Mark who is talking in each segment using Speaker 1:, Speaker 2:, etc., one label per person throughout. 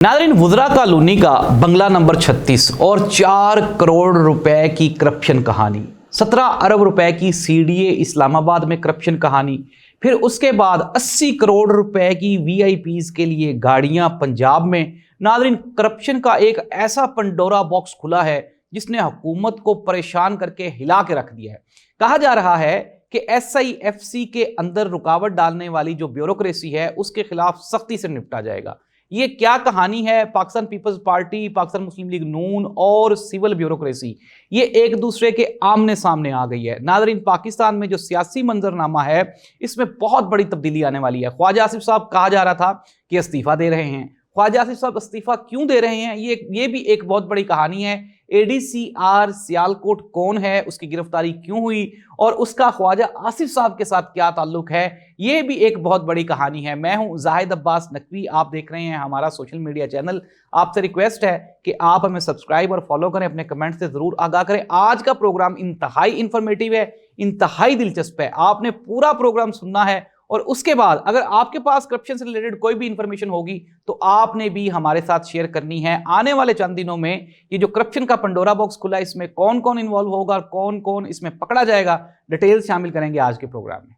Speaker 1: नाज़रीन, वुज़रा कॉलोनी का बंगला नंबर 36 और 4 करोड़ रुपए की करप्शन कहानी, 17 अरब रुपए की सीडीए इस्लामाबाद में करप्शन कहानी, फिर उसके बाद 80 करोड़ रुपए की वीआईपीज़ के लिए गाड़ियां पंजाब में। नाज़रीन, करप्शन का एक ऐसा पंडोरा बॉक्स खुला है जिसने हुकूमत को परेशान करके हिला के रख दिया है। कहा जा रहा है कि SIFC के अंदर रुकावट डालने वाली जो ब्यूरोक्रेसी है उसके खिलाफ सख्ती से निपटा जाएगा। ये क्या कहानी है? पाकिस्तान पीपल्स पार्टी, पाकिस्तान मुस्लिम लीग नून और सिविल ब्यूरोक्रेसी ये एक दूसरे के आमने सामने आ गई है। नाज़रीन, पाकिस्तान में जो सियासी मंजरनामा है इसमें बहुत बड़ी तब्दीली आने वाली है। ख्वाजा आसिफ साहब कहा जा रहा था कि इस्तीफा दे रहे हैं। ख्वाजा आसिफ साहब इस्तीफा क्यों दे रहे हैं, ये भी एक बहुत बड़ी कहानी है। ADCR सियालकोट कौन है, उसकी गिरफ्तारी क्यों हुई और उसका ख्वाजा आसिफ साहब के साथ क्या ताल्लुक है, ये भी एक बहुत बड़ी कहानी है। मैं हूं जाहिद अब्बास नकवी, आप देख रहे हैं हमारा सोशल मीडिया चैनल। आपसे रिक्वेस्ट है कि आप हमें सब्सक्राइब और फॉलो करें, अपने कमेंट से जरूर आगाह करें। आज का प्रोग्राम इंतहाई इंफॉर्मेटिव है, इंतहाई दिलचस्प है, आपने पूरा प्रोग्राम सुनना है और उसके बाद अगर आपके पास करप्शन से रिलेटेड कोई भी इंफॉर्मेशन होगी तो आपने भी हमारे साथ शेयर करनी है। आने वाले चंद दिनों में ये जो करप्शन का पंडोरा बॉक्स खुला है इसमें कौन कौन इन्वॉल्व होगा और कौन कौन इसमें पकड़ा जाएगा, डिटेल्स शामिल करेंगे आज के प्रोग्राम में।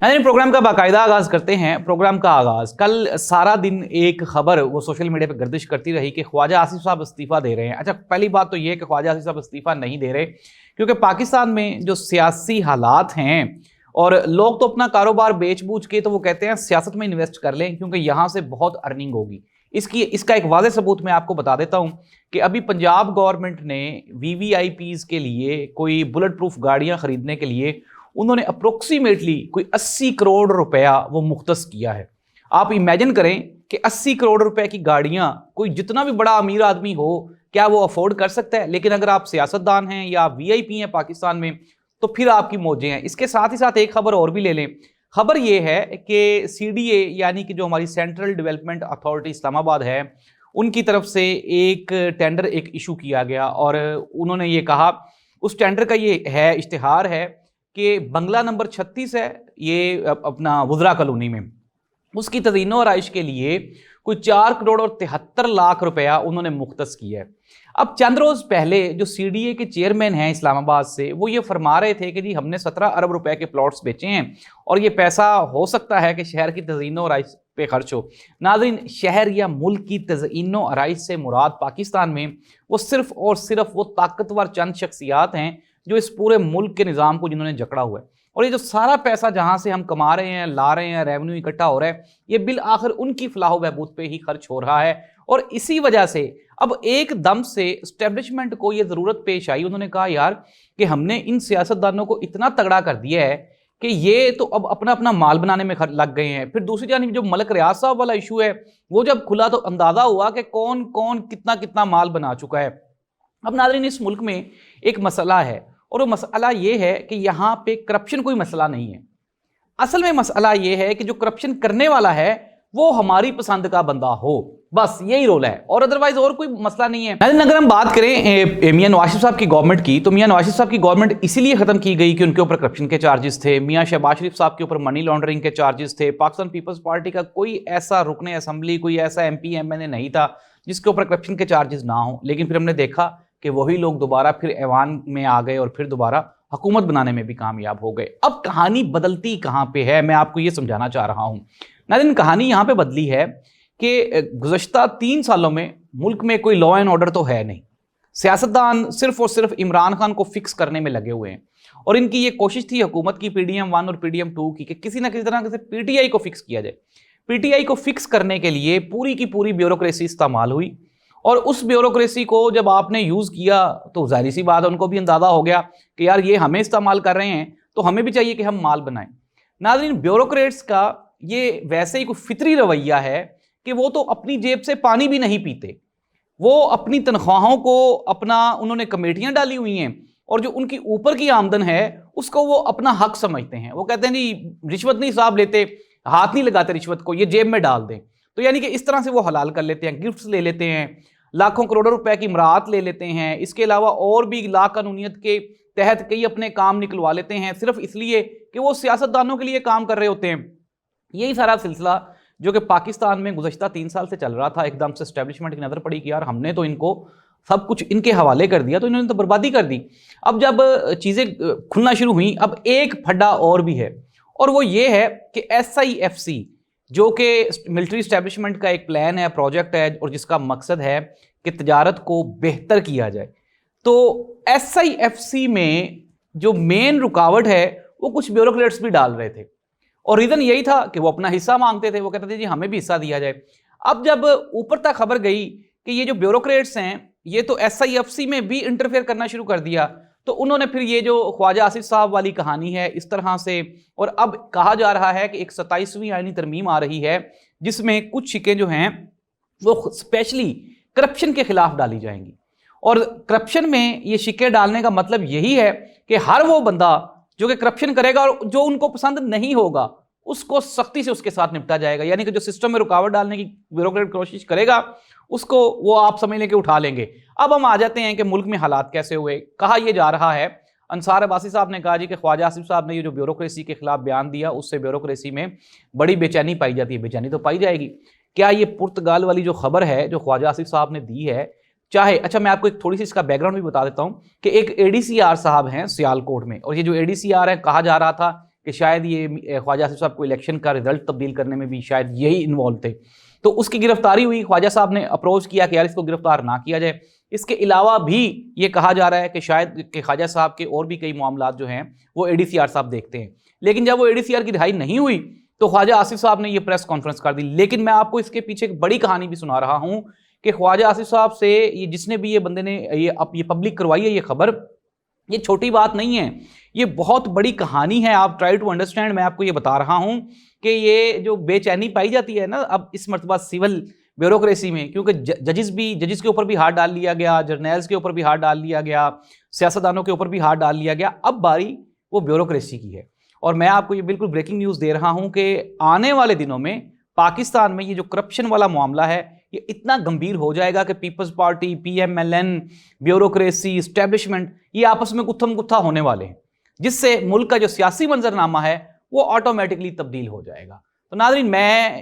Speaker 1: प्रोग्राम का बाकायदा आगाज करते हैं। प्रोग्राम का आगाज कल सारा दिन एक खबर वो सोशल मीडिया पे गर्दिश करती रही कि ख्वाजा आसिफ साहब इस्तीफा दे रहे हैं। अच्छा, पहली बात तो ये है कि ख्वाजा आसिफ साहब इस्तीफा नहीं दे रहे क्योंकि पाकिस्तान में जो सियासी हालात हैं और लोग तो अपना कारोबार बेच बूझ के तो वो कहते हैं सियासत में इन्वेस्ट कर लें क्योंकि यहाँ से बहुत अर्निंग होगी। इसका एक वाज़ेह सबूत मैं आपको बता देता हूँ कि अभी पंजाब गवर्नमेंट ने VVIPs के लिए कोई बुलेट प्रूफ गाड़ियाँ खरीदने के लिए उन्होंने अप्रोक्सीमेटली कोई 80 करोड़ रुपया वो मुख्तस किया है। आप इमेजिन करें कि 80 करोड़ रुपए की गाड़ियां कोई जितना भी बड़ा अमीर आदमी हो क्या वो अफोर्ड कर सकता है, लेकिन अगर आप सियासतदान हैं या VIP हैं पाकिस्तान में तो फिर आपकी मौजें हैं। इसके साथ ही साथ एक खबर और भी ले लें। खबर ये है कि CDA यानी कि जो हमारी सेंट्रल डेवलपमेंट अथॉरिटी इस्लामाबाद है उनकी तरफ से एक टेंडर एक इशू किया गया और उन्होंने ये कहा, उस टेंडर का ये है इश्तिहार है कि बंगला नंबर 36 है ये अपना वुज़रा कॉलोनी में, उसकी तज़ीनो आराइश के लिए कोई 4 करोड़ और 73 लाख रुपया उन्होंने मुख्तस किया है। अब चंद रोज़ पहले जो CDA के चेयरमैन हैं इस्लामाबाद से वो ये फरमा रहे थे कि जी हमने 17 अरब रुपए के प्लॉट्स बेचे हैं और ये पैसा हो सकता है कि शहर की तज़ीनो आराइश पे खर्च हो। नाज़रीन, शहर या मुल्क की तज़ीनो आराइश से मुराद पाकिस्तान में वो सिर्फ और सिर्फ वो ताकतवर चंद शख्सियात हैं जो इस पूरे मुल्क के निज़ाम को जिन्होंने जकड़ा हुआ है और ये जो सारा पैसा जहां से हम कमा रहे हैं, ला रहे हैं, रेवेन्यू इकट्ठा हो रहा है, ये बिल आखिर उनकी फलाह बहबूद पे ही खर्च हो रहा है। और इसी वजह से अब एकदम से एस्टेब्लिशमेंट को ये ज़रूरत पेश आई, उन्होंने कहा यार कि हमने इन सियासतदानों को इतना तगड़ा कर दिया है कि ये तो अब अपना अपना माल बनाने में लग गए हैं। फिर दूसरी जानिब जो मलक रियाज साहब वाला इशू है वो जब खुला तो अंदाज़ा हुआ कि कौन कौन कितना कितना माल बना चुका है। अब नाज़रीन, इस मुल्क में एक मसला है और वो मसला ये है कि यहाँ पे करप्शन कोई मसला नहीं है। असल में मसला ये है कि जो करप्शन करने वाला है वो हमारी पसंद का बंदा हो, बस यही रोल है और अदरवाइज और कोई मसला नहीं है। अगर हम बात करें मियां नवाज शरीफ साहब की गवर्नमेंट की तो मियां नवाज शरीफ साहब की गवर्नमेंट इसीलिए खत्म की गई कि उनके ऊपर करप्शन के चार्जेस थे। मियां शहबाज शरीफ साहब के ऊपर मनी लॉन्ड्रिंग के चार्जेस थे। पाकिस्तान पीपल्स पार्टी का कोई ऐसा रुकने असेंबली, कोई ऐसा MP MNA नहीं था जिसके ऊपर करप्शन के चार्जेस ना हो, लेकिन फिर हमने देखा कि वही लोग दोबारा फिर ऐवान में आ गए और फिर दोबारा हुकूमत बनाने में भी कामयाब हो गए। अब कहानी बदलती कहाँ पे है, मैं आपको ये समझाना चाह रहा हूँ। नाज़रीन, कहानी यहाँ पे बदली है कि गुज़श्ता 3 सालों में मुल्क में कोई लॉ एंड ऑर्डर तो है नहीं। सियासतदान सिर्फ और सिर्फ इमरान खान को फिक्स करने में लगे हुए हैं और इनकी ये कोशिश थी हुकूमत की PDM 1 और PDM 2 की कि किसी ना किसी तरह से PTI को फिक्स किया जाए। PTI को फिक्स करने के लिए पूरी की पूरी ब्यूरोक्रेसी इस्तेमाल हुई और उस ब्यूरोक्रेसी को जब आपने यूज़ किया तो जाहिर सी बात है उनको भी अंदाज़ा हो गया कि यार ये हमें इस्तेमाल कर रहे हैं तो हमें भी चाहिए कि हम माल बनाएं। नाज़रीन, ब्यूरोक्रेट्स का ये वैसे ही कोई फितरी रवैया है कि वो तो अपनी जेब से पानी भी नहीं पीते, वो अपनी तनख्वाहों को अपना उन्होंने कमेटियाँ डाली हुई हैं और जो उनकी ऊपर की आमदन है उसको वो अपना हक समझते हैं। वो कहते हैं नहीं, रिश्वत नहीं साहब लेते, हाथ नहीं लगाते रिश्वत को, ये जेब में डाल दें। तो यानी कि इस तरह से वो हलाल कर लेते हैं, गिफ्ट्स ले लेते हैं, लाखों करोड़ों रुपए की इमरात ले लेते हैं। इसके अलावा और भी लाकानूनियत के तहत कई अपने काम निकलवा लेते हैं सिर्फ इसलिए کہ وہ سیاستدانوں کے لیے کام کر رہے ہوتے ہیں. یہی سارا سلسلہ جو کہ پاکستان میں گزشتہ 3 سال سے چل رہا تھا، ایک دم سے اسٹیبلشمنٹ کی نظر پڑی کہ یار ہم نے تو ان کو سب کچھ ان کے حوالے کر دیا، تو انہوں نے تو بربادی کر دی. اب جب چیزیں کھلنا شروع ہوئیں، اب ایک پھڈا اور بھی ہے، اور وہ یہ ہے کہ SIFC جو کہ ملٹری اسٹیبلشمنٹ کا ایک پلان ہے، پروجیکٹ ہے، اور جس کا مقصد ہے کہ تجارت کو بہتر کیا جائے. تو SIFC میں جو مین رکاوٹ ہے وہ کچھ بیوروکریٹس بھی ڈال رہے تھے، اور ریزن یہی تھا کہ وہ اپنا حصہ مانگتے تھے. وہ کہتے تھے جی ہمیں بھی حصہ دیا جائے. اب جب اوپر تک خبر گئی کہ یہ جو بیوروکریٹس ہیں یہ تو SIFC میں بھی انٹرفیئر کرنا شروع کر دیا، تو انہوں نے پھر یہ جو خواجہ آصف صاحب والی کہانی ہے اس طرح سے، اور اب کہا جا رہا ہے کہ ایک 27ویں آئینی ترمیم آ رہی ہے جس میں کچھ شکیں جو ہیں وہ اسپیشلی کرپشن کے خلاف ڈالی جائیں گی. اور کرپشن میں یہ شکیں ڈالنے کا مطلب یہی ہے کہ ہر وہ بندہ جو کہ کرپشن کرے گا اور جو ان کو پسند نہیں ہوگا اس کو سختی سے اس کے ساتھ نپٹا جائے گا. یعنی کہ جو سسٹم میں رکاوٹ ڈالنے کی بیوروکریٹ کوشش کرے گا اس کو وہ آپ سمجھ لیں کہ اٹھا لیں گے. اب ہم آ جاتے ہیں کہ ملک میں حالات کیسے ہوئے. کہا یہ جا رہا ہے، انصار عباسی صاحب نے کہا جی کہ خواجہ آصف صاحب نے یہ جو بیوروکریسی کے خلاف بیان دیا اس سے بیوروکریسی میں بڑی بے چینی پائی جاتی ہے. بے چینی تو پائی جائے گی. کیا یہ پرتگال والی جو خبر ہے جو خواجہ آصف صاحب نے دی ہے، چاہے اچھا میں آپ کو ایک تھوڑی سی اس کا بیک گراؤنڈ بھی بتا دیتا ہوں کہ ایک ADCR صاحب ہیں سیالکوٹ میں، اور یہ جو ADCR ہے کہا جا رہا تھا کہ شاید یہ خواجہ آصف صاحب کو الیکشن کا رزلٹ تبدیل کرنے میں بھی شاید یہی انوالو تھے. تو اس کی گرفتاری ہوئی. خواجہ صاحب نے اپروچ کیا کہ یار اس کو گرفتار نہ کیا جائے. اس کے علاوہ بھی یہ کہا جا رہا ہے کہ شاید کہ خواجہ صاحب کے اور بھی کئی معاملات جو ہیں وہ ADCR صاحب دیکھتے ہیں. لیکن جب وہ ADCR کی رہائی نہیں ہوئی تو خواجہ آصف صاحب نے یہ پریس کانفرنس کر دی. لیکن میں آپ کو اس کے پیچھے ایک بڑی کہانی بھی سنا رہا ہوں کہ خواجہ آصف صاحب سے یہ جس نے بھی یہ بندے نے یہ پبلک کروائی ہے یہ خبر، یہ چھوٹی بات نہیں ہے، یہ بہت بڑی کہانی ہے. آپ ٹرائی ٹو انڈرسٹینڈ. میں آپ کو یہ بتا رہا ہوں کہ یہ جو بے چینی پائی جاتی ہے نا اب اس مرتبہ سول بیوروکریسی میں، کیونکہ ججز کے اوپر بھی ہاتھ ڈال لیا گیا، جرنیلز کے اوپر بھی ہاتھ ڈال لیا گیا، سیاستدانوں کے اوپر بھی ہاتھ ڈال لیا گیا، اب باری وہ بیوروکریسی کی ہے. اور میں آپ کو یہ بالکل بریکنگ نیوز دے رہا ہوں کہ آنے والے دنوں میں پاکستان میں یہ جو کرپشن والا معاملہ ہے یہ اتنا گمبھیر ہو جائے گا کہ Peoples Party, PMLN، bureaucracy, establishment یہ آپس میں گتھم گتھا ہونے والے ہیں، جس سے ملک کا جو سیاسی منظرنامہ ہے وہ آٹومیٹکلی تبدیل ہو جائے گا. تو ناظرین میں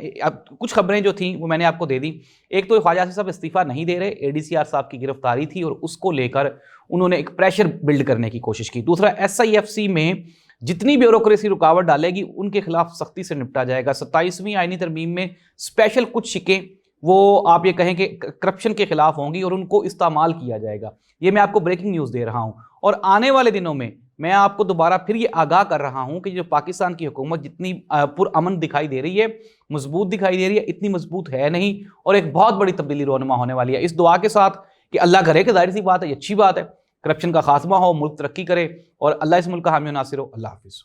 Speaker 1: کچھ خبریں جو تھیں وہ میں نے آپ کو دے دی. ایک تو خواجہ آصف صاحب استعفیٰ نہیں دے رہے، ADCR صاحب کی گرفتاری تھی اور اس کو لے کر انہوں نے ایک پریشر بلڈ کرنے کی کوشش کی. دوسرا SIFC میں جتنی بیوروکریسی رکاوٹ ڈالے گی ان کے خلاف سختی سے نپٹا جائے گا. 27ویں آئینی ترمیم میں اسپیشل کچھ شکیں وہ آپ یہ کہیں کہ کرپشن کے خلاف ہوں گی اور ان کو استعمال کیا جائے گا. یہ میں آپ کو بریکنگ نیوز دے رہا ہوں. اور آنے والے دنوں میں میں آپ کو دوبارہ پھر یہ آگاہ کر رہا ہوں کہ جو پاکستان کی حکومت جتنی پرامن دکھائی دے رہی ہے، مضبوط دکھائی دے رہی ہے، اتنی مضبوط ہے نہیں، اور ایک بہت بڑی تبدیلی رونما ہونے والی ہے. اس دعا کے ساتھ کہ اللہ کرے کہ ظاہر سی بات ہے، یہ اچھی بات ہے، کرپشن کا خاتمہ ہو، ملک ترقی کرے، اور اللہ اس ملک کا حامی و ناصر ہو. اللہ حافظ.